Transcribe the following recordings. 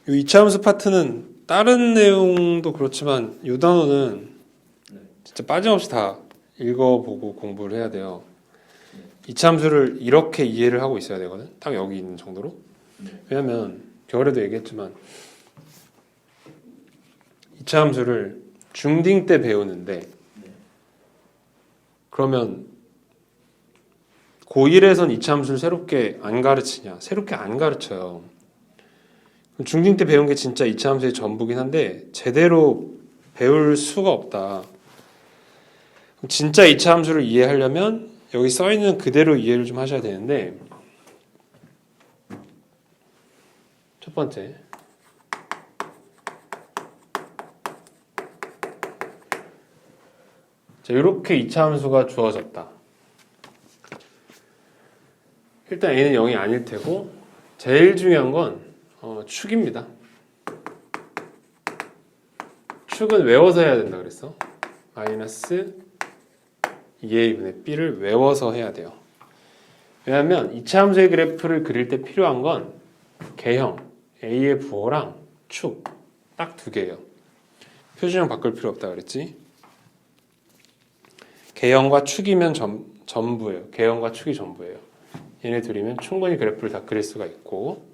이 이차함수 파트는 다른 내용도 그렇지만 이 단어는 진짜 빠짐없이 다 읽어보고 공부를 해야 돼요. 이차함수를 이렇게 이해를 하고 있어야 되거든. 딱 여기 있는 정도로. 왜냐면 겨울에도 얘기했지만 이차함수를 중딩 때 배우는데 그러면 고1에선 이차함수를 새롭게 안 가르치냐? 새롭게 안 가르쳐요. 중딩 때 배운 게 진짜 이차함수의 전부긴 한데 제대로 배울 수가 없다. 진짜 이차함수를 이해하려면 여기 써있는 그대로 이해를 좀 하셔야 되는데 첫 번째 자, 이렇게 이차함수가 주어졌다. 일단 a는 0이 아닐 테고 제일 중요한 건 축입니다. 축은 외워서 해야 된다 그랬어. 마이너스 2a분의 b를 외워서 해야 돼요. 왜냐하면 이차함수의 그래프를 그릴 때 필요한 건 개형, a의 부호랑 축 딱 두 개예요. 표준형 바꿀 필요 없다 그랬지. 개형과 축이면 전부예요. 개형과 축이 전부예요. 얘네 둘이면 충분히 그래프를 다 그릴 수가 있고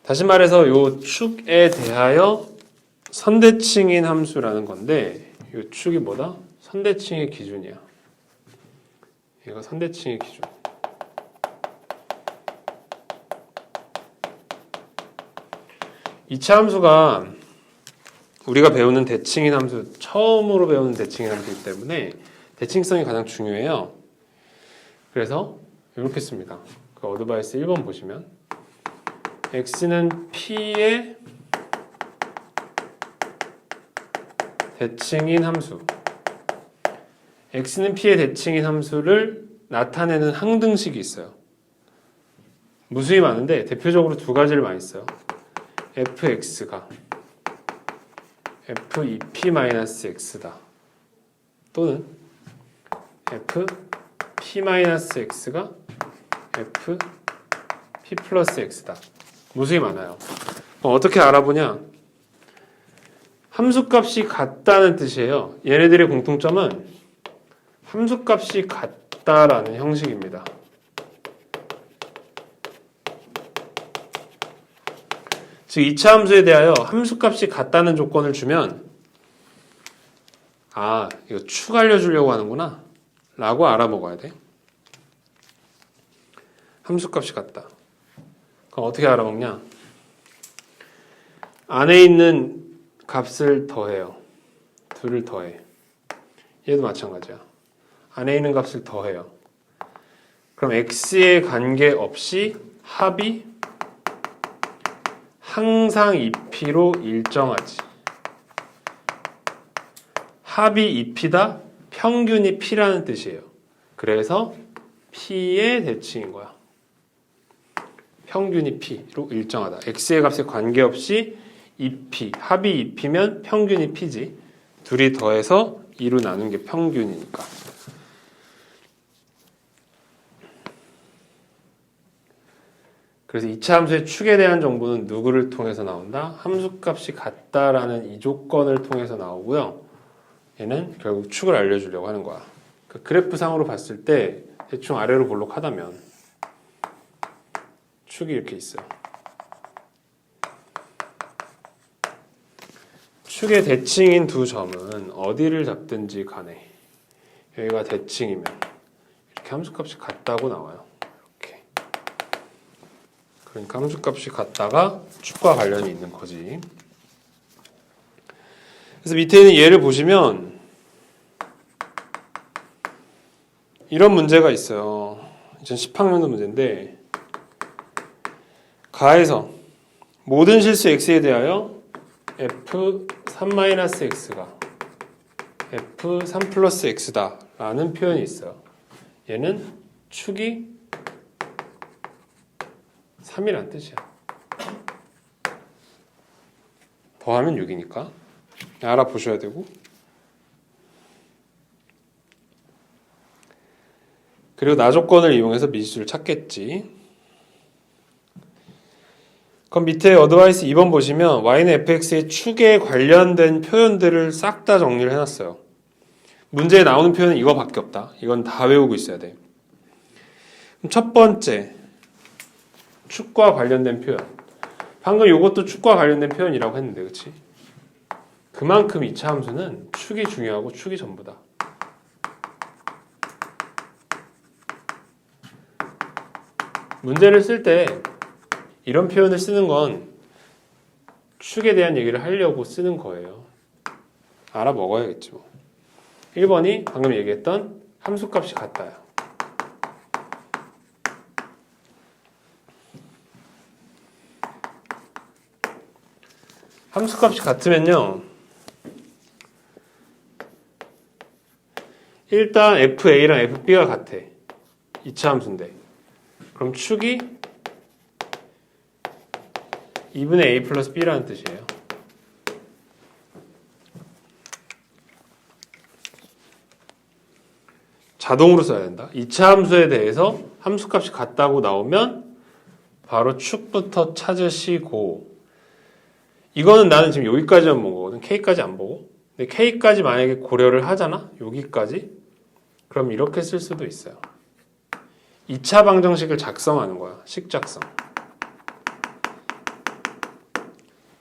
다시 말해서 요 축에 대하여 선대칭인 함수라는 건데 요 축이 뭐다? 선대칭의 기준이야. 얘가 선대칭의 기준. 이차 함수가 우리가 배우는 대칭인 함수, 처음으로 배우는 대칭인 함수이기 때문에 대칭성이 가장 중요해요. 그래서 이렇게 씁니다. 그 어드바이스 1번 보시면 x는 p의 대칭인 함수 x는 p의 대칭인 함수를 나타내는 항등식이 있어요. 무수히 많은데 대표적으로 두 가지를 많이 써요. fx가 f2p-x다. 또는 fp-x가 fp 플러스 x다. 무수히 많아요. 어떻게 알아보냐? 함수값이 같다는 뜻이에요. 얘네들의 공통점은 함수값이 같다라는 형식입니다. 즉 이차 함수에 대하여 함수값이 같다는 조건을 주면 아, 이거 축 알려주려고 하는구나 라고 알아먹어야 돼. 함수값이 같다. 그럼 어떻게 알아먹냐? 안에 있는 값을 더해요. 둘을 더해. 얘도 마찬가지야. 안에 있는 값을 더해요. 그럼 x에 관계없이 합이 항상 2p로 일정하지. 합이 2p다, 평균이 p라는 뜻이에요. 그래서 p의 대칭인 거야. 평균이 p로 일정하다. x의 값에 관계없이 2p, 합이 2p면 평균이 p지. 둘이 더해서 2로 나눈 게 평균이니까. 그래서 이차 함수의 축에 대한 정보는 누구를 통해서 나온다? 함수값이 같다라는 이 조건을 통해서 나오고요. 얘는 결국 축을 알려주려고 하는 거야. 그 그래프상으로 봤을 때 대충 아래로 볼록하다면 축이 이렇게 있어요. 축의 대칭인 두 점은 어디를 잡든지 간에 여기가 대칭이면 이렇게 함수값이 같다고 나와요. 이렇게. 그러니까 함수값이 같다가 축과 관련이 있는 거지. 그래서 밑에 있는 예를 보시면 이런 문제가 있어요. 2010학년도 문제인데 가에서 모든 실수 x에 대하여 f3-x가 f3 플러스 x다 라는 표현이 있어요. 얘는 축이 3이란 뜻이야. 더하면 6이니까 알아보셔야 되고, 그리고 나 조건을 이용해서 미지수를 찾겠지. 그럼 밑에 어드바이스 2번 보시면 y는 fx의 축에 관련된 표현들을 싹 다 정리를 해놨어요. 문제에 나오는 표현은 이거밖에 없다. 이건 다 외우고 있어야 돼. 그럼 첫 번째, 축과 관련된 표현. 방금 이것도 축과 관련된 표현이라고 했는데, 그치? 그만큼 이차 함수는 축이 중요하고 축이 전부다. 문제를 쓸 때 이런 표현을 쓰는 건 축에 대한 얘기를 하려고 쓰는 거예요. 알아먹어야겠지 뭐. 1번이 방금 얘기했던 함수값이 같다요. 함수값이 같으면요, 일단 FA랑 FB가 같아. 2차 함수인데. 그럼 축이 2분의 A 플러스 B라는 뜻이에요. 자동으로 써야 된다. 2차 함수에 대해서 함수값이 같다고 나오면 바로 축부터 찾으시고, 이거는 나는 지금 여기까지만 본 거거든. K까지 안 보고. 근데 K까지 만약에 고려를 하잖아? 여기까지? 그럼 이렇게 쓸 수도 있어요. 2차 방정식을 작성하는 거야. 식작성.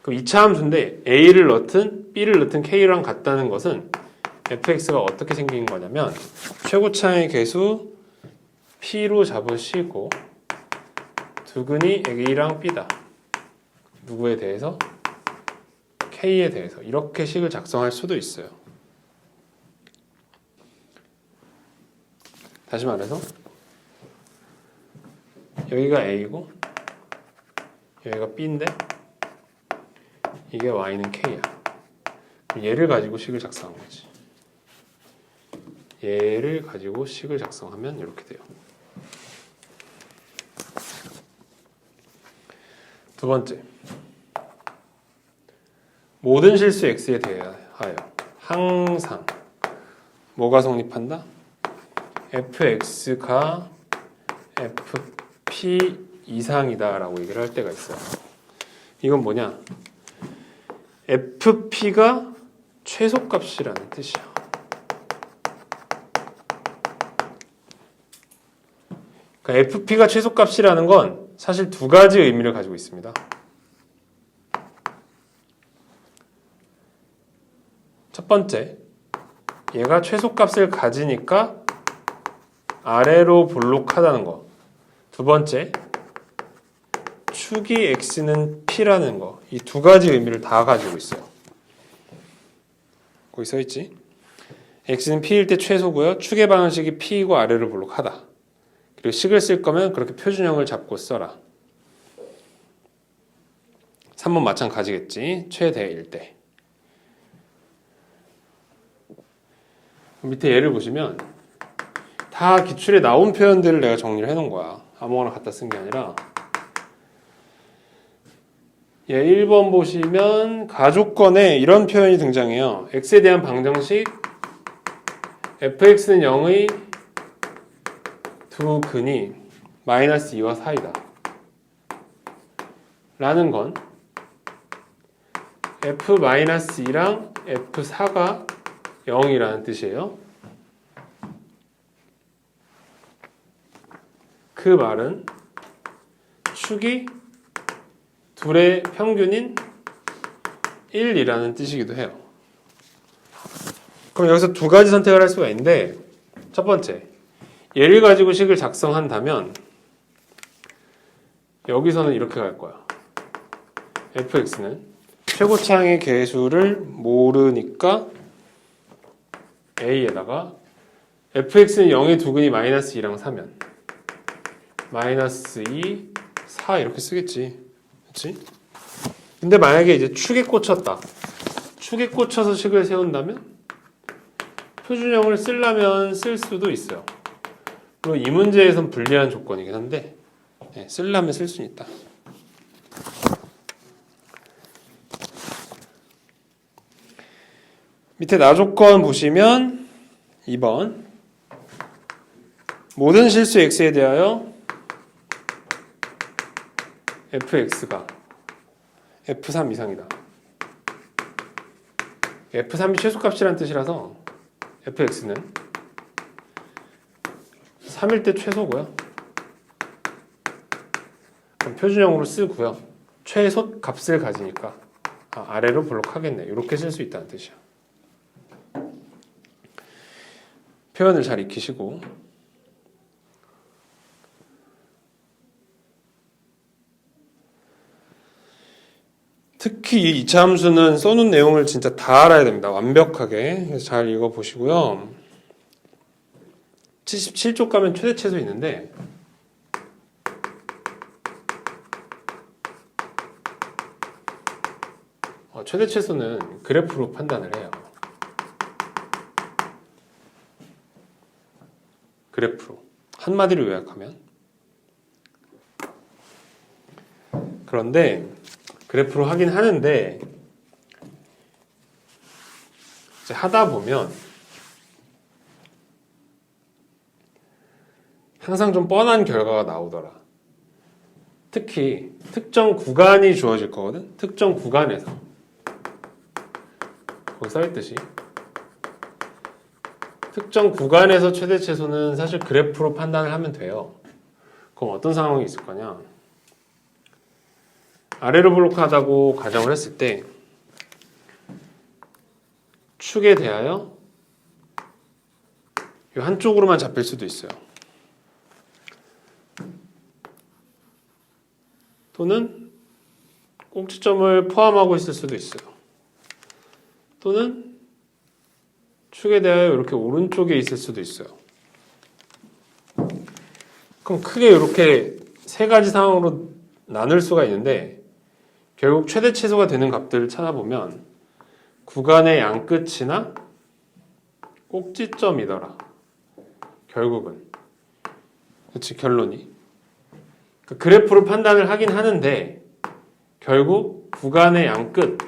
그럼 2차 함수인데 A를 넣든 B를 넣든 K랑 같다는 것은 fx가 어떻게 생긴 거냐면 최고차의 계수 P로 잡으시고 두근이 A랑 B다. 누구에 대해서? K에 대해서. 이렇게 식을 작성할 수도 있어요. 다시 말해서 여기가 A고 여기가 B인데 이게 Y는 K야. 얘를 가지고 식을 작성한 거지. 얘를 가지고 식을 작성하면 이렇게 돼요. 두 번째, 모든 실수 x에 대하여 항상 뭐가 성립한다? fx가 fp 이상이다 라고 얘기를 할 때가 있어요. 이건 뭐냐? fp가 최소값이라는 뜻이야. 그러니까 fp가 최소값이라는 건 사실 두 가지 의미를 가지고 있습니다. 첫 번째, 얘가 최소값을 가지니까 아래로 볼록하다는 거. 두 번째, 축이 x는 p라는 거. 이 두 가지 의미를 다 가지고 있어요. 거기 써있지? x는 p일 때 최소고요. 축의 방정식이 p이고 아래로 볼록하다. 그리고 식을 쓸 거면 그렇게 표준형을 잡고 써라. 3번 마찬가지겠지. 최대일 때. 밑에 예를 보시면 다 기출에 나온 표현들을 내가 정리를 해놓은 거야. 아무거나 갖다 쓴 게 아니라. 예, 1번 보시면 가조건에 이런 표현이 등장해요. x에 대한 방정식 fx는 0의 두 근이 마이너스 2와 4이다. 라는 건 f-2랑 f4가 0이라는 뜻이에요. 그 말은 축이 둘의 평균인 1이라는 뜻이기도 해요. 그럼 여기서 두 가지 선택을 할 수가 있는데, 첫 번째, 얘를 가지고 식을 작성한다면 여기서는 이렇게 갈 거야. fx는 최고차항의 계수를 모르니까 a에다가 fx는 0의 두근이 마이너스 2랑 4면 마이너스 2, 4 이렇게 쓰겠지. 그치? 근데 만약에 이제 축에 꽂혔다. 축에 꽂혀서 식을 세운다면 표준형을 쓰려면 쓸 수도 있어요. 물론 이 문제에선 불리한 조건이긴 한데 쓰려면 쓸 수는 있다. 밑에 나조건 보시면 2번 모든 실수 x에 대하여 fx가 F3 이상이다. F3이 최소값이라는 뜻이라서 fx는 3일 때 최소고요. 그럼 표준형으로 쓰고요. 최소 값을 가지니까 아래로 블록하겠네. 이렇게 쓸 수 있다는 뜻이야. 표현을 잘 익히시고 특히 이 2차 함수는 써놓은 내용을 진짜 다 알아야 됩니다. 완벽하게. 그래서 잘 읽어보시고요. 77쪽 가면 최대 최소 있는데 최대 최소는 그래프로 판단을 해요. 그래프로. 한마디로 요약하면. 그런데 그래프로 하긴 하는데 이제 하다 보면 항상 좀 뻔한 결과가 나오더라. 특히 특정 구간이 주어질 거거든. 특정 구간에서 거기 써있듯이 특정 구간에서 최대 최소는 사실 그래프로 판단을 하면 돼요. 그럼 어떤 상황이 있을 거냐? 아래로 블록하다고 가정을 했을 때 축에 대하여 이 한쪽으로만 잡힐 수도 있어요. 또는 꼭지점을 포함하고 있을 수도 있어요. 또는 축에 대하여 이렇게 오른쪽에 있을 수도 있어요. 그럼 크게 이렇게 세 가지 상황으로 나눌 수가 있는데 결국 최대 최소가 되는 값들을 찾아보면 구간의 양끝이나 꼭지점이더라. 결국은. 그렇지, 결론이. 그래프로 판단을 하긴 하는데 결국 구간의 양끝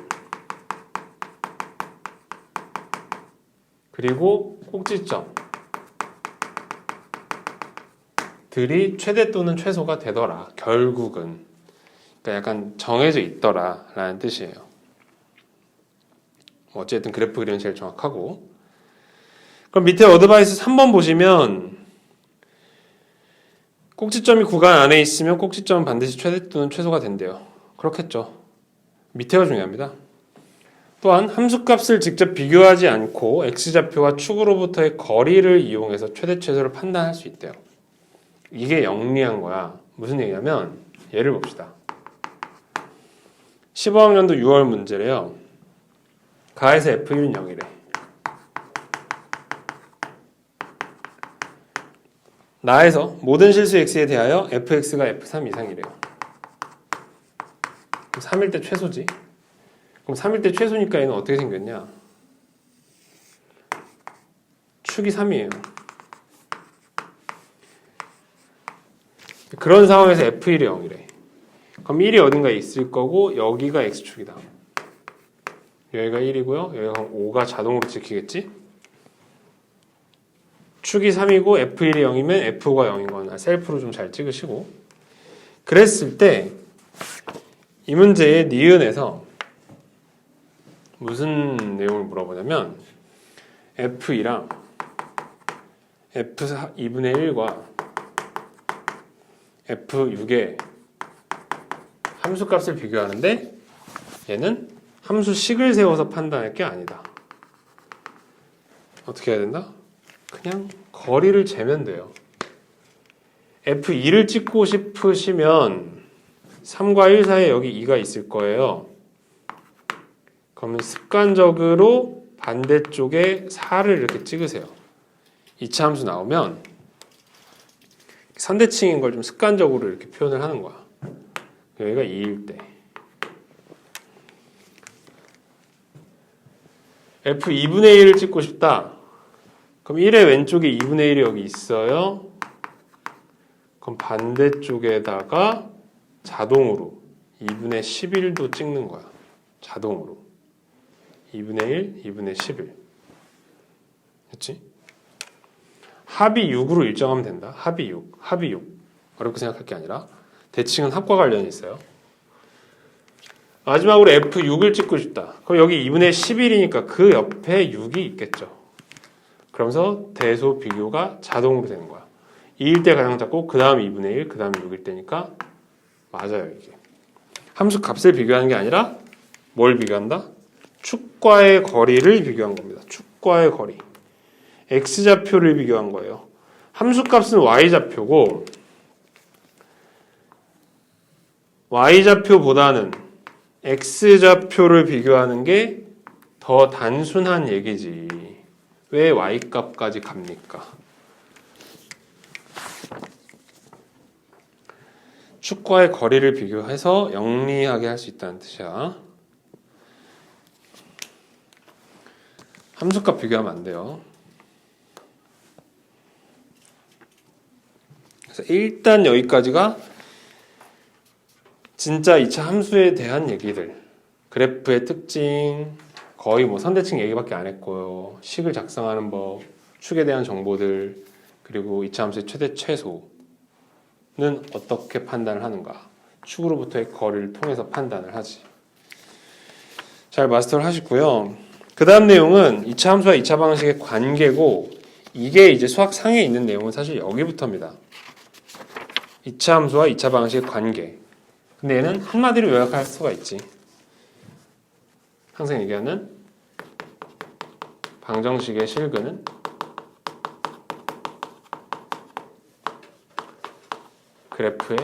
그리고 꼭지점 들이 최대 또는 최소가 되더라. 결국은. 그러니까 약간 정해져 있더라 라는 뜻이에요. 어쨌든 그래프 그리는 제일 정확하고. 그럼 밑에 어드바이스 3번 보시면 꼭지점이 구간 안에 있으면 꼭지점은 반드시 최대 또는 최소가 된대요. 그렇겠죠. 밑에가 중요합니다. 또한 함수값을 직접 비교하지 않고 x좌표와 축으로부터의 거리를 이용해서 최대 최소를 판단할 수 있대요. 이게 영리한 거야. 무슨 얘기냐면 예를 봅시다. 15학년도 6월 문제래요. 가에서 f1은 0이래. 나에서 모든 실수 x에 대하여 fx가 f3 이상이래요. 3일 때 최소지. 그럼 3일 때 최소니까 얘는 어떻게 생겼냐? 축이 3이에요. 그런 상황에서 f1이 0이래. 그럼 1이 어딘가에 있을 거고 여기가 x축이다. 여기가 1이고요. 여기가 5가 자동으로 찍히겠지? 축이 3이고 f1이 0이면 f가 0인 건 셀프로 좀 잘 찍으시고 그랬을 때 이 문제의 니은에서 무슨 내용을 물어보냐면 f2랑 f2분의 1과 f6의 함수값을 비교하는데 얘는 함수식을 세워서 판단할 게 아니다. 어떻게 해야 된다? 그냥 거리를 재면 돼요. f2를 찍고 싶으시면 3과 1 사이에 여기 2가 있을 거예요. 그러면 습관적으로 반대쪽에 4를 이렇게 찍으세요. 2차 함수 나오면 선대칭인 걸 좀 습관적으로 이렇게 표현을 하는 거야. 여기가 2일 때 f2분의 1을 찍고 싶다. 그럼 1의 왼쪽에 2분의 1이 여기 있어요. 그럼 반대쪽에다가 자동으로 2분의 11도 찍는 거야. 자동으로 2분의 1, 2분의 11 그치? 합이 6으로 일정하면 된다. 합이 6, 합이 6 어렵게 생각할 게 아니라 대칭은 합과 관련이 있어요. 마지막으로 F6을 찍고 싶다. 그럼 여기 2분의 11이니까 그 옆에 6이 있겠죠. 그러면서 대소 비교가 자동으로 되는 거야. 2일 때 가장 작고 그 다음 2분의 1, 그 다음 6일 때니까 맞아요. 이게 함수 값을 비교하는 게 아니라 뭘 비교한다? 축과의 거리를 비교한 겁니다. 축과의 거리. x좌표를 비교한 거예요. 함수 값은 y좌표고 y좌표보다는 x좌표를 비교하는 게 더 단순한 얘기지. 왜 y값까지 갑니까? 축과의 거리를 비교해서 영리하게 할 수 있다는 뜻이야. 함수값 비교하면 안 돼요. 그래서 일단 여기까지가 진짜 2차 함수에 대한 얘기들. 그래프의 특징, 거의 뭐 선대칭 얘기밖에 안 했고요. 식을 작성하는 법, 축에 대한 정보들, 그리고 2차 함수의 최대 최소는 어떻게 판단을 하는가. 축으로부터의 거리를 통해서 판단을 하지. 잘 마스터를 하시고요. 그 다음 내용은 2차 함수와 2차 방식의 관계고, 이게 이제 수학상에 있는 내용은 사실 여기부터입니다. 2차 함수와 2차 방식의 관계. 근데 얘는 한마디로 요약할 수가 있지. 항상 얘기하는 방정식의 실근은 그래프의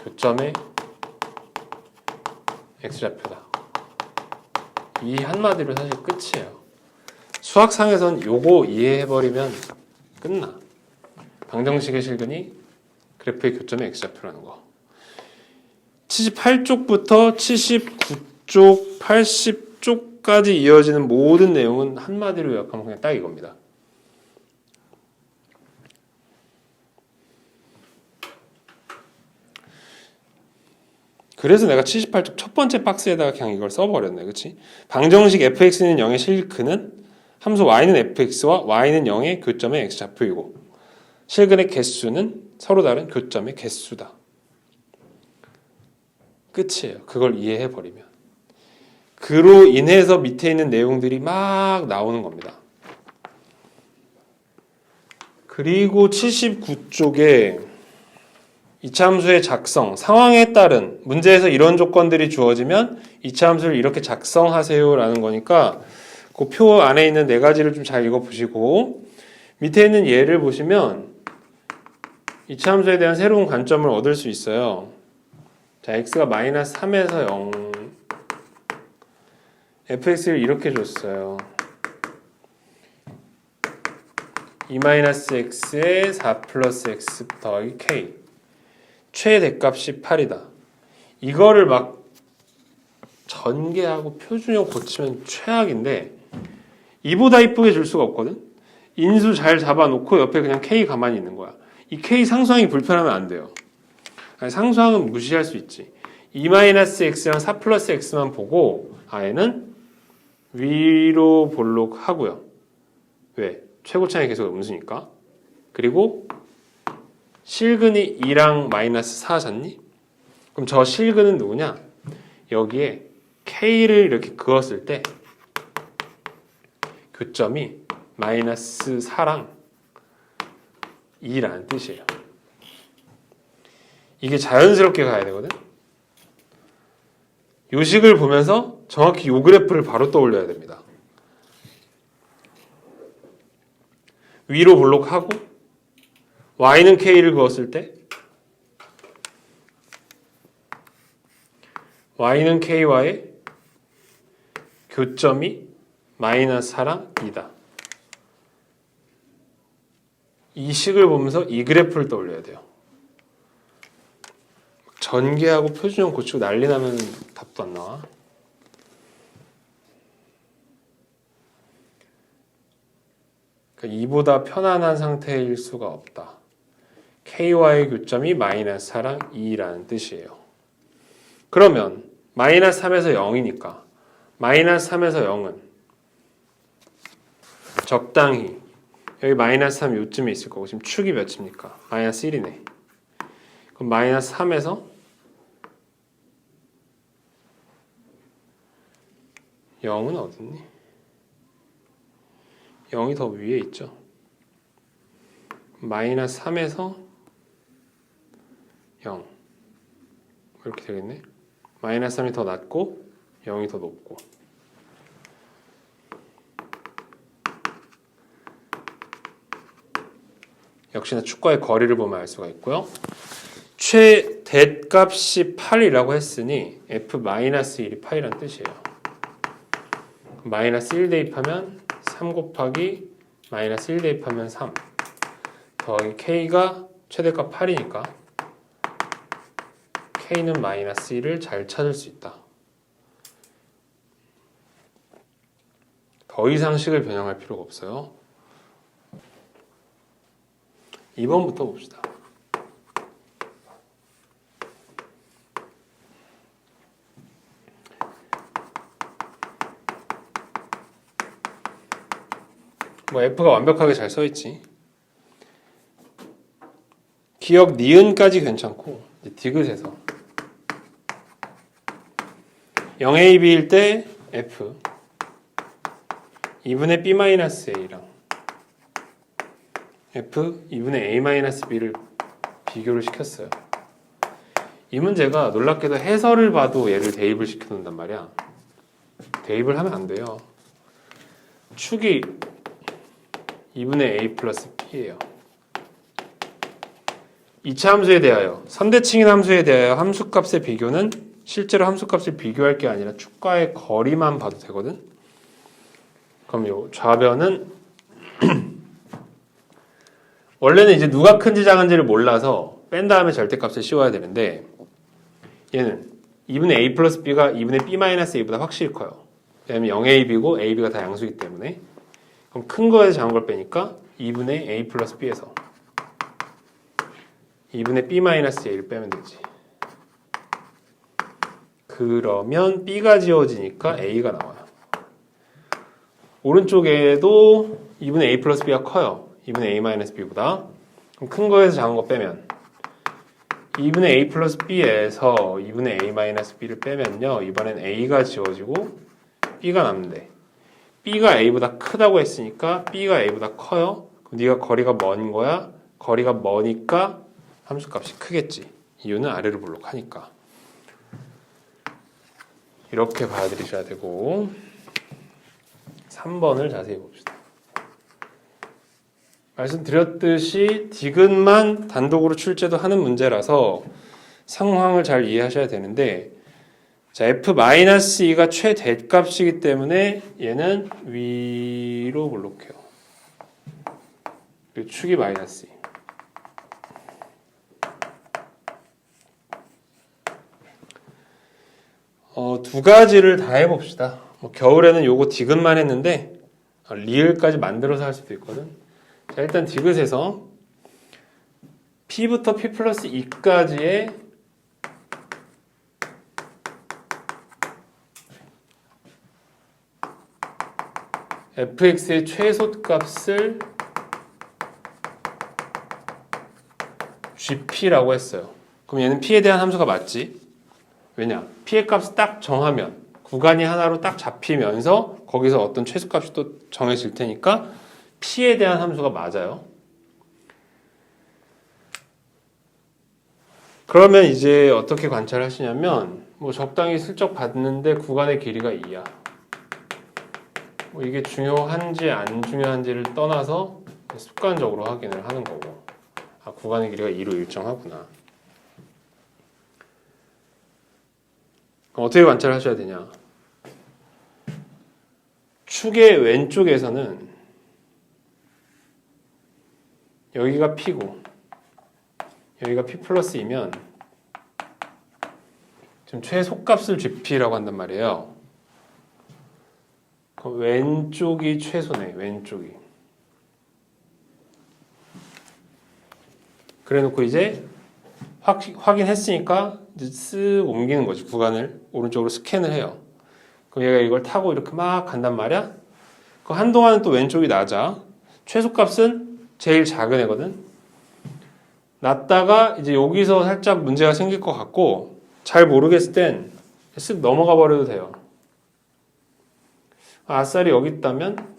교점의 x좌표다. 이 한마디로 사실 끝이에요. 수학상에선 요거 이해해버리면 끝나. 방정식의 실근이 그래프의 교점의 x좌표라는 거. 78쪽부터 79쪽, 80쪽까지 이어지는 모든 내용은 한마디로 요약하면 그냥 딱 이겁니다. 그래서 내가 78쪽 첫 번째 박스에다가 그냥 이걸 써버렸네. 그치? 방정식 fx는 0의 실근은 함수 y는 fx와 y는 0의 교점의 x좌표이고 실근의 개수는 서로 다른 교점의 개수다. 끝이에요. 그걸 이해해버리면. 그로 인해서 밑에 있는 내용들이 막 나오는 겁니다. 그리고 79쪽에 2차 함수의 작성, 상황에 따른 문제에서 이런 조건들이 주어지면 2차 함수를 이렇게 작성하세요 라는 거니까 그 표 안에 있는 네 가지를 좀 잘 읽어보시고 밑에 있는 예를 보시면 2차 함수에 대한 새로운 관점을 얻을 수 있어요. 자, x가 마이너스 3에서 0 fx를 이렇게 줬어요. 2-x에 4 플러스 x 더하기 k 최대값이 8이다. 이거를 막 전개하고 표준형 고치면 최악인데 이보다 이쁘게 줄 수가 없거든. 인수 잘 잡아놓고 옆에 그냥 k 가만히 있는 거야. 이 k 상수항이 불편하면 안 돼요. 아니, 상수항은 무시할 수 있지. 2-x랑 4 플러스 x만 보고 얘는 위로 볼록 하고요. 왜? 최고차의 계수가 음수니까. 그리고 실근이 2랑 마이너스 4잖니? 그럼 저 실근은 누구냐? 여기에 k를 이렇게 그었을 때 교점이 마이너스 4랑 2라는 뜻이에요. 이게 자연스럽게 가야 되거든? 요 식을 보면서 정확히 요 그래프를 바로 떠올려야 됩니다. 위로 볼록하고 y는 k를 그었을 때 y는 k와의 교점이 마이너스 4랑 2다. 이 식을 보면서 이 그래프를 떠올려야 돼요. 전개하고 표준형 고치고 난리 나면 답도 안 나와. 그러니까 이보다 편안한 상태일 수가 없다. k와의 교점이 마이너스 4랑 2라는 뜻이에요. 그러면 마이너스 3에서 0이니까 마이너스 3에서 0은 적당히 여기 마이너스 3 요쯤에 있을 거고 지금 축이 몇입니까? 마이너스 1이네. 그럼 마이너스 3에서 0은 어딨니? 0이 더 위에 있죠. 마이너스 3에서 0 이렇게 되겠네. 마이너스 3이 더 낮고 0이 더 높고. 역시나 축과의 거리를 보면 알 수가 있고요. 최대값이 8이라고 했으니 f-1이 8이란 뜻이에요. 마이너스 1 대입하면 3 곱하기 마이너스 1 대입하면 3 더하기 k가 최대값 8이니까 k는 마이너스 1을 잘 찾을 수 있다. 더 이상 식을 변형할 필요가 없어요. 2번부터 봅시다. 뭐 F가 완벽하게 잘 써있지. 기억 니은까지 괜찮고 디귿에서 0AB일 때 F 2분의 B-A랑 F 2분의 A-B를 비교를 시켰어요. 이 문제가 놀랍게도 해설을 봐도 얘를 대입을 시켜놓는단 말이야. 대입을 하면 안 돼요. 축이 2분의 A 플러스 B예요. 2차 함수에 대하여 3대칭인 함수에 대하여 함수값의 비교는 실제로 함수값을 비교할 게 아니라 축과의 거리만 봐도 되거든. 그럼 요 좌변은 원래는 이제 누가 큰지 작은지를 몰라서 뺀 다음에 절대값을 씌워야 되는데 얘는 2분의 A 플러스 B가 2분의 B 마이너스 A보다 확실히 커요. 왜냐면 0AB고 AB가 다 양수이기 때문에. 그럼 큰 거에서 작은 걸 빼니까 2분의 A 플러스 B에서 2분의 B 마이너스 A를 빼면 되지. 그러면 B가 지워지니까 A가 나와요. 오른쪽에도 2분의 A 플러스 B가 커요. 2분의 A 마이너스 B보다. 그럼 큰 거에서 작은 거 빼면 2분의 A 플러스 B에서 2분의 A 마이너스 B를 빼면요. 이번엔 A가 지워지고 B가 남는데 B가 A보다 크다고 했으니까 B가 A보다 커요. 그럼 네가 거리가 먼 거야. 거리가 머니까 함수값이 크겠지. 이유는 아래로 볼록하니까. 이렇게 봐드리셔야 되고 3번을 자세히 봅시다. 말씀드렸듯이 디귿만 단독으로 출제도 하는 문제라서 상황을 잘 이해하셔야 되는데 자, f-2가 최대값이기 때문에 얘는 위로 볼록해요. 그리고 축이 마이너스 2. 두 가지를 다 해봅시다. 겨울에는 요거 디귿만 했는데 리을까지 만들어서 할 수도 있거든. 자, 일단 디귿에서 P부터 P 플러스 2까지의 fx의 최소값을 gp라고 했어요. 그럼 얘는 p에 대한 함수가 맞지? 왜냐? p의 값을 딱 정하면 구간이 하나로 딱 잡히면서 거기서 어떤 최소값이 또 정해질 테니까 p에 대한 함수가 맞아요. 그러면 이제 어떻게 관찰하시냐면 뭐 적당히 슬쩍 봤는데 구간의 길이가 2야. 뭐 이게 중요한지 안 중요한지를 떠나서 습관적으로 확인을 하는 거고 아, 구간의 길이가 2로 일정하구나. 그럼 어떻게 관찰하셔야 되냐? 축의 왼쪽에서는 여기가 P고 여기가 P 플러스 2면 지금 최소값을 GP라고 한단 말이에요. 그럼 왼쪽이 최소네. 왼쪽이. 그래놓고 이제 확인했으니까 이제 쓱 옮기는 거지. 구간을 오른쪽으로 스캔을 해요. 그럼 얘가 이걸 타고 이렇게 막 간단 말이야. 그 한동안은 또 왼쪽이 낮아. 최소값은 제일 작은 애거든. 낮다가 이제 여기서 살짝 문제가 생길 것 같고 잘 모르겠을 땐 쓱 넘어가 버려도 돼요. 아싸리 여기 있다면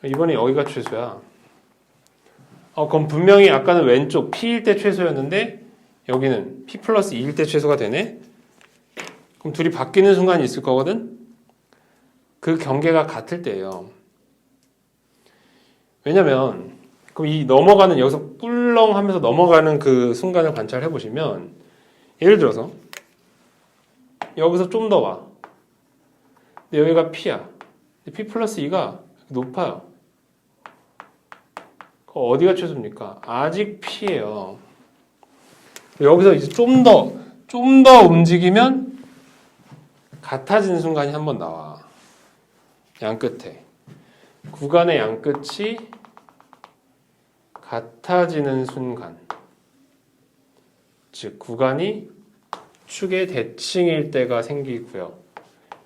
이번에 여기가 최소야. 그럼 분명히 아까는 왼쪽 P일 때 최소였는데 여기는 P 플러스 2일 때 최소가 되네. 그럼 둘이 바뀌는 순간이 있을 거거든. 그 경계가 같을 때예요. 왜냐면 그럼 이 넘어가는 여기서 꿀렁 하면서 넘어가는 그 순간을 관찰해 보시면 예를 들어서 여기서 좀 더 와. 근데 여기가 P야. P 플러스 2가 높아요. 어디가 최소입니까? 아직 P예요. 여기서 이제 좀 더 움직이면 같아지는 순간이 한 번 나와. 양 끝에. 구간의 양 끝이 같아지는 순간. 즉, 구간이 축의 대칭일 때가 생기고요.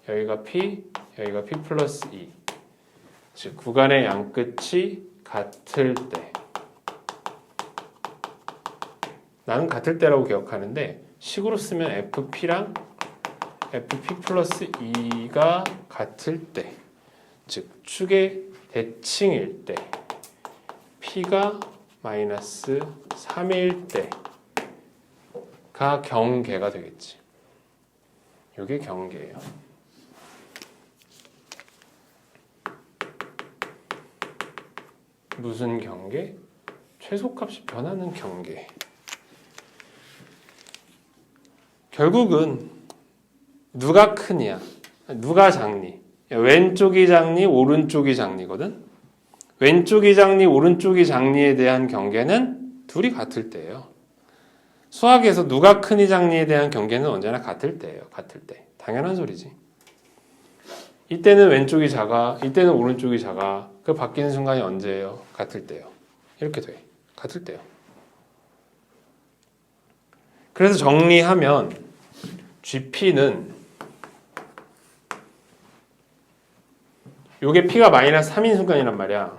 여기가 P, 여기가 P 플러스 2. 즉, 구간의 양 끝이 같을 때. 나는 같을 때라고 기억하는데 식으로 쓰면 FP랑 FP 플러스 2가 같을 때, 즉 축의 대칭일 때, P가 마이너스 3일 때가 경계가 되겠지. 이게 경계예요. 무슨 경계? 최소값이 변하는 경계. 결국은 누가 크냐, 누가 작니? 왼쪽이 작니, 오른쪽이 작니거든. 왼쪽이 작니, 오른쪽이 작니에 대한 경계는 둘이 같을 때예요. 수학에서 누가 크니 작니에 대한 경계는 언제나 같을 때예요. 같을 때. 당연한 소리지. 이때는 왼쪽이 작아, 이때는 오른쪽이 작아. 그 바뀌는 순간이 언제예요? 같을 때요. 이렇게 돼. 같을 때요. 그래서 정리하면 GP는 요게 P가 마이너스 3인 순간이란 말이야.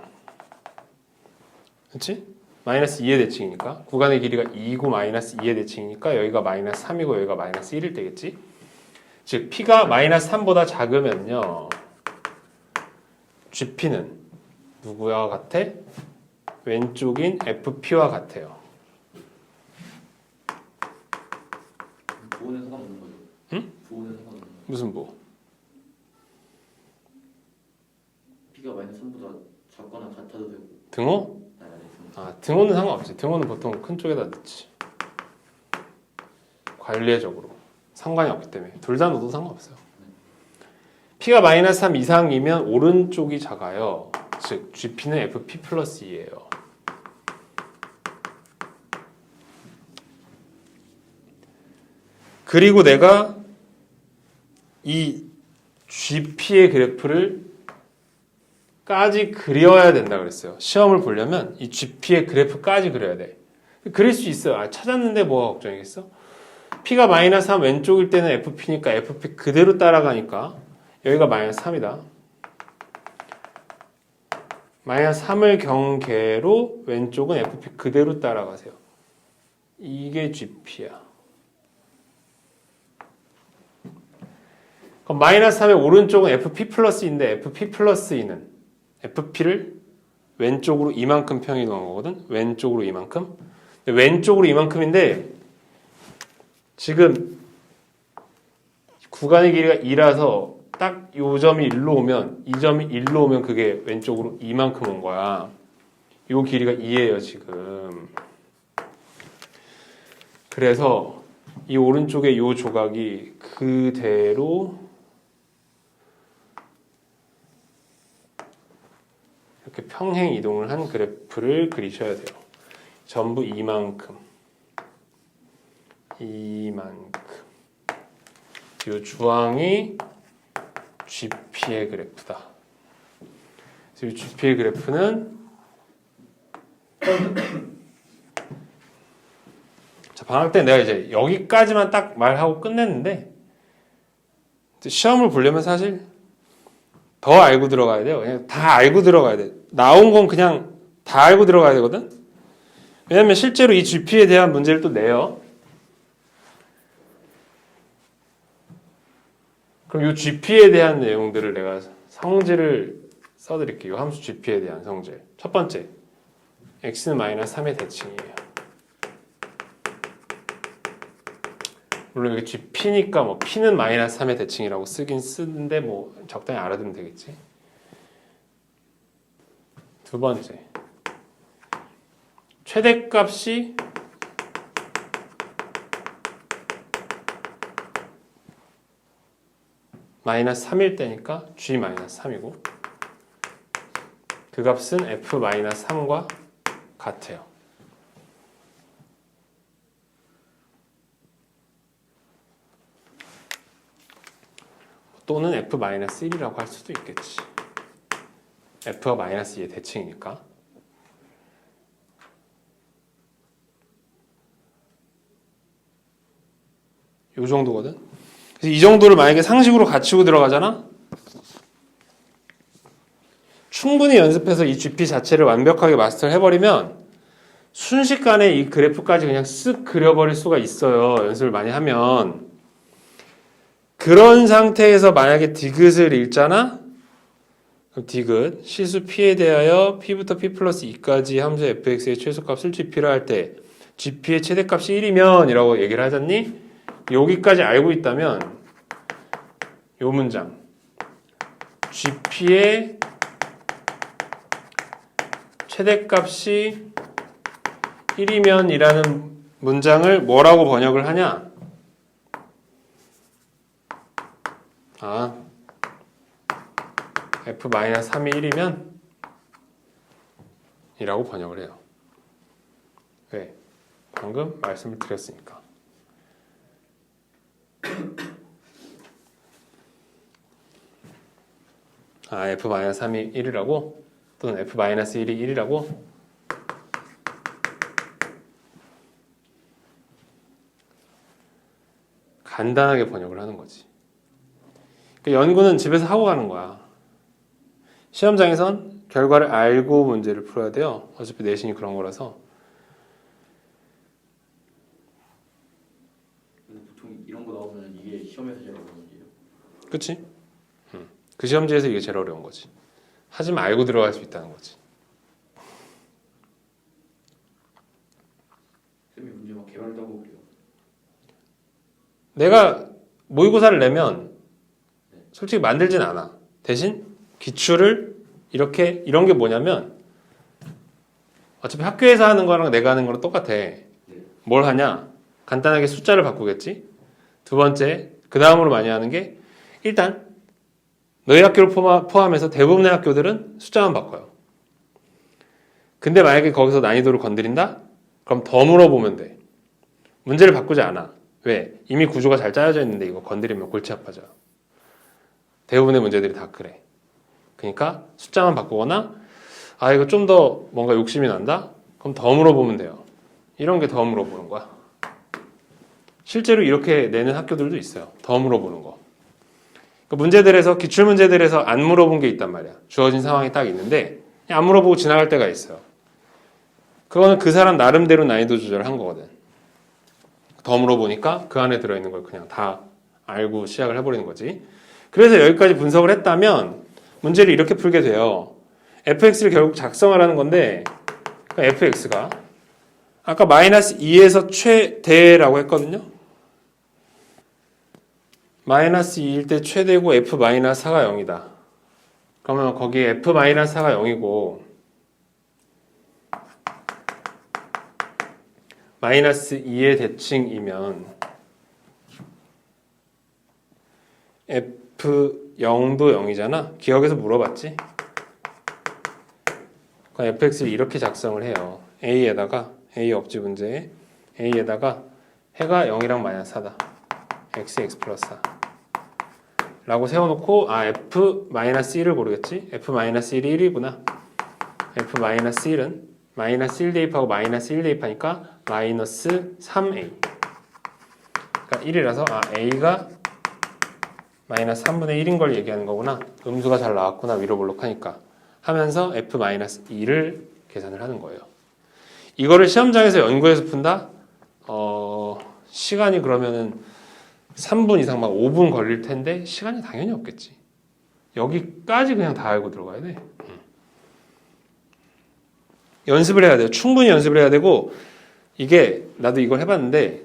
그렇지? 마이너스 2의 대칭이니까 구간의 길이가 2고 마이너스 2의 대칭이니까 여기가 마이너스 3이고 여기가 마이너스 1일 때겠지? 즉 P가 마이너스 3보다 작으면요 GP는 누구와 같아? 왼쪽인 FP와 같아요. 부호는 상관없는 거죠? 응? 부호는 상관없는 거죠? 무슨 뭐? P가 마이너스 3보다 작거나 같아도 되고 등호? 아니 등호는 상관없지. 등호는 보통 큰 쪽에다 넣지. 관례적으로 상관이 없기 때문에 둘 다 넣어도 상관없어요. P가 마이너스 3 이상이면 오른쪽이 작아요. 즉 GP는 FP 플러스 2예요. 그리고 내가 이 GP의 그래프를 까지 그려야 된다 그랬어요. 시험을 보려면 이 GP의 그래프까지 그려야 돼. 그릴 수 있어요. 찾았는데 뭐가 걱정이겠어? P가 마이너스 3 왼쪽일 때는 FP니까 FP 그대로 따라가니까 여기가 마이너스 3이다. 마이너스 3을 경계로 왼쪽은 FP 그대로 따라가세요. 이게 GP야. 그럼 마이너스 3의 오른쪽은 FP 플러스 2인데 FP 플러스 2는 FP를 왼쪽으로 이만큼 평이 넣은 거거든. 왼쪽으로 이만큼. 왼쪽으로 이만큼인데 지금 구간의 길이가 2라서 딱 요 점이 1로 오면 이 점이 1로 오면 그게 왼쪽으로 이만큼 온 거야. 요 길이가 2예요 지금. 그래서 이 오른쪽에 요 조각이 그대로 이렇게 평행 이동을 한 그래프를 그리셔야 돼요. 전부 이만큼. 이 주황이 GP의 그래프다. 그래서 이 GP의 그래프는 자, 방학 때 내가 이제 여기까지만 딱 말하고 끝냈는데 시험을 보려면 사실 더 알고 들어가야 돼요. 그냥 다 알고 들어가야 돼. 나온 건 그냥 다 알고 들어가야 되거든. 왜냐면 실제로 이 GP에 대한 문제를 또 내요. 그럼 이 GP에 대한 내용들을 내가 성질을 써드릴게요. 함수 GP에 대한 성질. 첫 번째, x는 마이너스 3의 대칭이에요. 물론 여기 GP니까 뭐 P는 마이너스 3의 대칭이라고 쓰긴 쓰는데 뭐 적당히 알아두면 되겠지. 두 번째, 최대값이 마이너스 3일 때니까 G 마이너스 3이고 그 값은 F 마이너스 3과 같아요. 또는 F 마이너스 1이라고 할 수도 있겠지. F가 마이너스 2의 대칭이니까. 요 정도거든. 그래서 이 정도를 만약에 상식으로 갖추고 들어가잖아? 충분히 연습해서 이 GP 자체를 완벽하게 마스터를 해버리면 순식간에 이 그래프까지 그냥 쓱 그려버릴 수가 있어요. 연습을 많이 하면. 그런 상태에서 만약에 디귿을 읽잖아? 그럼 디귿, 실수 P에 대하여 P부터 P 플러스 2까지 함수 fx의 최소값을 GP로 할 때 GP의 최대값이 1이면 이라고 얘기를 하잖니? 여기까지 알고 있다면 요 문장 GP의 최대값이 1이면 이라는 문장을 뭐라고 번역을 하냐? F-3이 1이면 이라고 번역을 해요. 왜? 방금 말씀을 드렸으니까. F-3이 1이라고? 또는 F-1이 1이라고? 간단하게 번역을 하는 거지. 연구는 집에서 하고 가는 거야. 시험장에선 결과를 알고 문제를 풀어야 돼요. 어차피 내신이 그런 거라서. 보통 이런 거 나오면 이게 시험에서 제일 어려운 문제예요. 그치? 그 시험지에서 이게 제일 어려운 거지. 하지만 알고 들어갈 수 있다는 거지. 쌤이 문제 막 개발다고 그래요. 내가 모의고사를 내면 솔직히 만들진 않아. 대신 기출을 이렇게 이런 게 뭐냐면 어차피 학교에서 하는 거랑 내가 하는 거랑 똑같아. 뭘 하냐? 간단하게 숫자를 바꾸겠지. 두 번째, 그 다음으로 많이 하는 게 일단 너희 학교를 포함해서 대부분의 학교들은 숫자만 바꿔요. 근데 만약에 거기서 난이도를 건드린다? 그럼 더 물어보면 돼. 문제를 바꾸지 않아. 왜? 이미 구조가 잘 짜여져 있는데 이거 건드리면 골치 아파져요. 대부분의 문제들이 다 그래. 그러니까 숫자만 바꾸거나 이거 좀 더 뭔가 욕심이 난다? 그럼 더 물어보면 돼요. 이런 게 더 물어보는 거야. 실제로 이렇게 내는 학교들도 있어요. 더 물어보는 거. 그 문제들에서 기출문제들에서 안 물어본 게 있단 말이야. 주어진 상황이 딱 있는데 그냥 안 물어보고 지나갈 때가 있어요. 그거는 그 사람 나름대로 난이도 조절을 한 거거든. 더 물어보니까 그 안에 들어있는 걸 그냥 다 알고 시작을 해버리는 거지. 그래서 여기까지 분석을 했다면 문제를 이렇게 풀게 돼요. fx를 결국 작성하라는 건데 fx가 아까 마이너스 2에서 최대라고 했거든요. 마이너스 2일 때 최대고 f-4가 0이다. 그러면 거기에 f-4가 0이고 마이너스 2의 대칭이면 f0도 0이잖아. 기억에서 물어봤지? 그럼 fx를 이렇게 작성을 해요. a에다가 a 없지 문제에 a에다가 해가 0이랑 마이너스 4다. x 플러스 4 라고 세워놓고 f-1을 고르겠지? f-1이 1이구나. f-1은 마이너스 1 대입하고 마이너스 1 대입하니까 마이너스 3a. 그러니까 1이라서 a가 마이너스 3분의 1인 걸 얘기하는 거구나. 음수가 잘 나왔구나. 위로 볼록하니까. 하면서 f-2를 계산을 하는 거예요. 이거를 시험장에서 연구해서 푼다? 시간이 그러면은 3분 이상 막 5분 걸릴 텐데 시간이 당연히 없겠지. 여기까지 그냥 다 알고 들어가야 돼. 연습을 해야 돼요. 충분히 연습을 해야 되고 이게 나도 이걸 해봤는데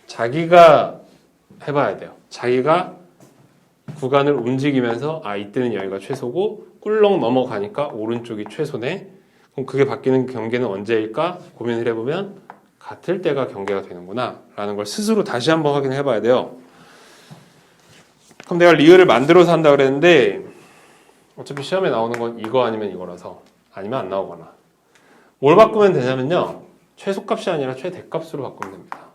자기가 해봐야 돼요. 자기가 구간을 움직이면서 이때는 여기가 최소고 꿀렁 넘어가니까 오른쪽이 최소네. 그럼 그게 바뀌는 경계는 언제일까 고민을 해보면 같을 때가 경계가 되는구나 라는 걸 스스로 다시 한번 확인해 봐야 돼요. 그럼 내가 리을을 만들어서 한다 그랬는데 어차피 시험에 나오는 건 이거 아니면 이거라서 아니면 안 나오거나 뭘 바꾸면 되냐면요. 최소값이 아니라 최대값으로 바꾸면 됩니다.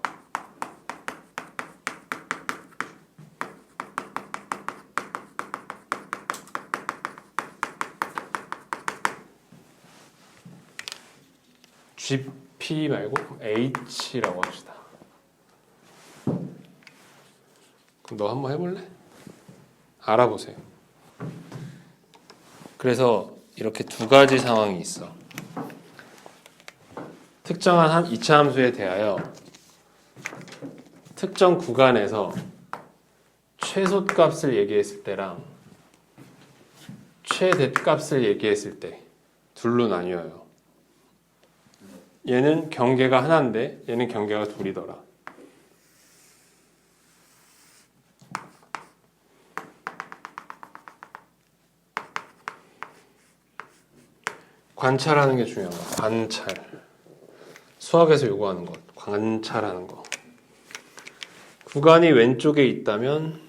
GP 말고 H라고 합시다. 그럼 너 한번 해볼래? 알아보세요. 그래서 이렇게 두 가지 상황이 있어. 특정한 한 이차 함수에 대하여 특정 구간에서 최소값을 얘기했을 때랑 최대값을 얘기했을 때 둘로 나뉘어요. 얘는 경계가 하나인데 얘는 경계가 둘이더라. 관찰하는 게 중요한 거야. 관찰. 수학에서 요구하는 것. 관찰하는 거. 구간이 왼쪽에 있다면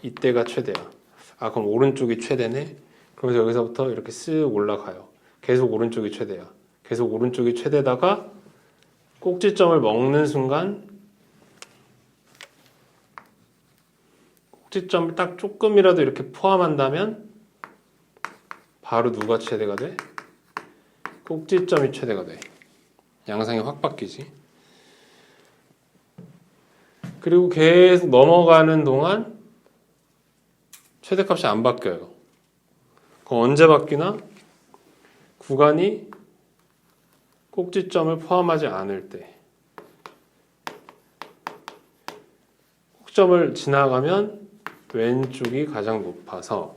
이때가 최대야. 그럼 오른쪽이 최대네. 그러면서 여기서부터 이렇게 쓱 올라가요. 계속 오른쪽이 최대야. 계속 오른쪽이 최대다가 꼭지점을 먹는 순간 꼭지점을 딱 조금이라도 이렇게 포함한다면 바로 누가 최대가 돼? 꼭지점이 최대가 돼. 양상이 확 바뀌지. 그리고 계속 넘어가는 동안 최대값이 안 바뀌어요. 그럼 언제 바뀌나? 구간이 꼭지점을 포함하지 않을 때. 꼭점을 지나가면 왼쪽이 가장 높아서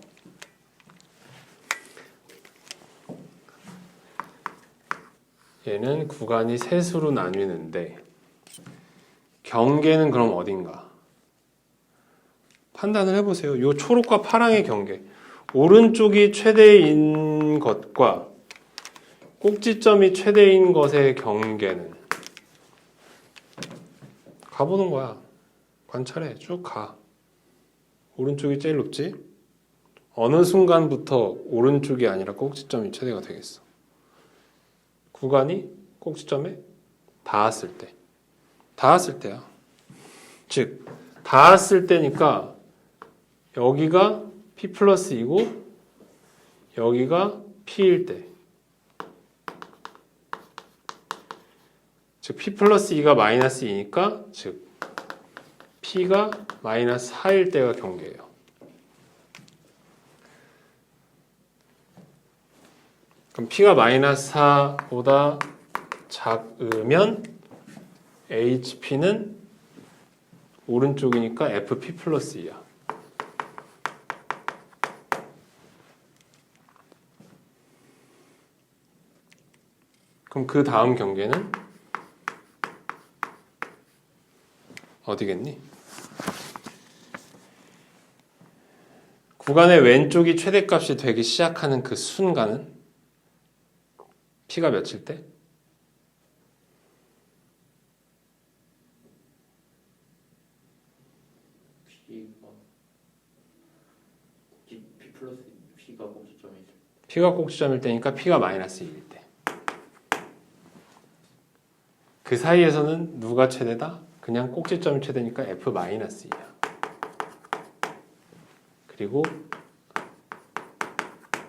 얘는 구간이 셋으로 나뉘는데 경계는 그럼 어딘가? 판단을 해보세요. 이 초록과 파랑의 경계. 오른쪽이 최대인 것과 꼭지점이 최대인 것의 경계는 가보는 거야. 관찰해. 쭉 가. 오른쪽이 제일 높지? 어느 순간부터 오른쪽이 아니라 꼭지점이 최대가 되겠어? 구간이 꼭지점에 닿았을 때. 닿았을 때야. 즉, 닿았을 때니까 여기가 P 플러스 2고 여기가 P일 때. 즉, P 플러스 2가 마이너스 2니까 즉 P가 마이너스 4일 때가 경계예요. 그럼 P가 마이너스 4보다 작으면 HP는 오른쪽이니까 FP 플러스 2야. 그럼 그 다음 경계는 어디겠니? 구간의 왼쪽이 최대값이 되기 시작하는 그 순간은 P가 몇일 때? P 플러스 P가 꼭지점이 있을 P가 꼭지점일 때니까 P가 마이너스 2일 때. 그 사이에서는 누가 최대다? 그냥 꼭지점이 최대니까 F 마이너스 2야. 그리고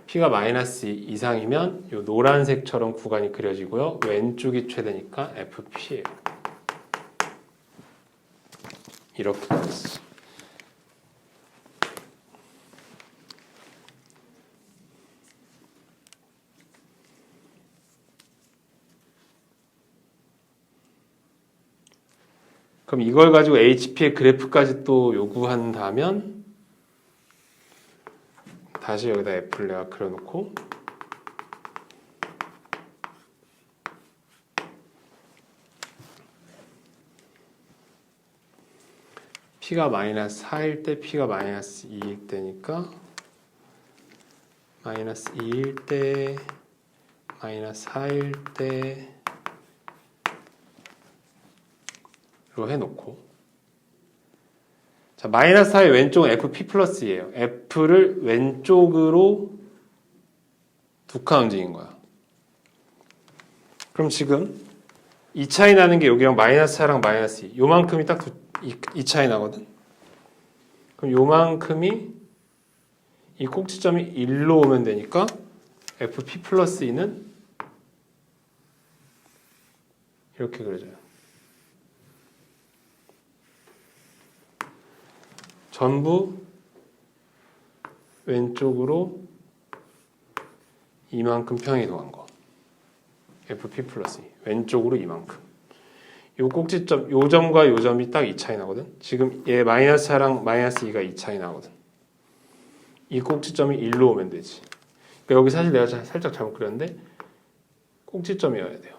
P가 마이너스 2 이상이면 이 노란색처럼 구간이 그려지고요. 왼쪽이 최대니까 FP예요. 이렇게 됐어. 그럼 이걸 가지고 HP의 그래프까지 또 요구한다면 다시 여기다 F를 내가 그려놓고 P가 마이너스 4일 때 P가 마이너스 2일 때니까 마이너스 2일 때 마이너스 4일 때로 해놓고 자 마이너스 4의 왼쪽은 FP 플러스예요. F를 왼쪽으로 두 칸 움직인 거야. 그럼 지금 이 차이 나는 게 여기랑 마이너스 4랑 마이너스 2 요만큼이 딱 이 차이 나거든. 그럼 요만큼이 이 꼭지점이 1로 오면 되니까 FP 플러스 2는 이렇게 그려져요. 전부 왼쪽으로 이만큼 평이동한 거. FP 플러스 2. 왼쪽으로 이만큼. 요 꼭지점, 요 점과 요 점이 딱 이 차이 나거든. 지금 얘 마이너스 4랑 마이너스 2가 이 차이 나거든. 이 꼭지점이 1로 오면 되지. 그러니까 여기 사실 내가 살짝 잘못 그렸는데 꼭지점이어야 돼요.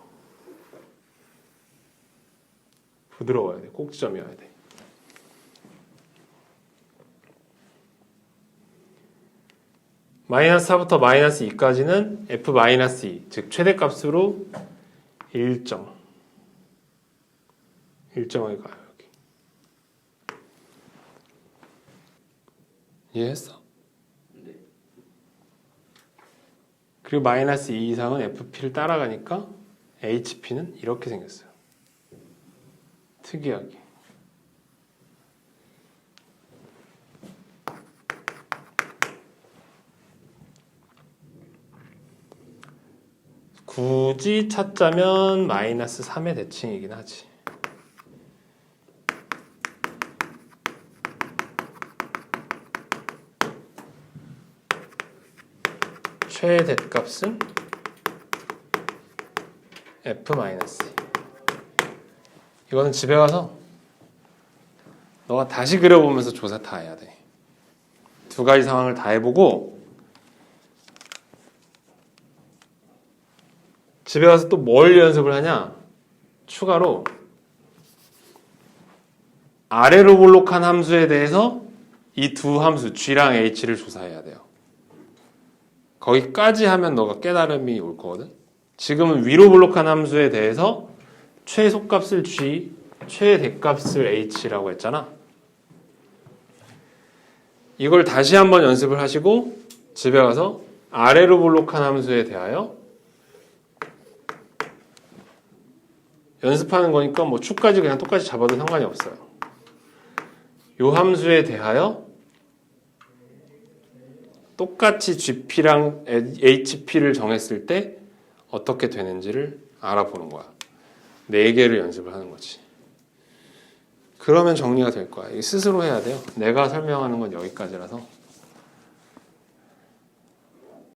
부드러워야 돼. 꼭지점이어야 돼. 마이너스 4부터 마이너스 2까지는 F 마이너스 2, 즉 최대값으로 일정하게 가요. 여기. 이해했어? 네. 그리고 마이너스 2 이상은 FP를 따라가니까 HP는 이렇게 생겼어요. 특이하게. 굳이 찾자면 마이너스 3의 대칭이긴 하지. 최대값은 F 마이너스. 이거는 집에 가서 너가 다시 그려보면서 조사 다 해야 돼. 두 가지 상황을 다 해보고 집에 가서 또 뭘 연습을 하냐? 추가로 아래로 볼록한 함수에 대해서 이 두 함수 G랑 H를 조사해야 돼요. 거기까지 하면 너가 깨달음이 올 거거든. 지금은 위로 볼록한 함수에 대해서 최소값을 G, 최대값을 H라고 했잖아. 이걸 다시 한번 연습을 하시고 집에 가서 아래로 볼록한 함수에 대하여 연습하는 거니까 뭐 축까지 그냥 똑같이 잡아도 상관이 없어요. 요 함수에 대하여 똑같이 GP랑 HP를 정했을 때 어떻게 되는지를 알아보는 거야. 4개를 연습을 하는 거지. 그러면 정리가 될 거야. 스스로 해야 돼요. 내가 설명하는 건 여기까지라서.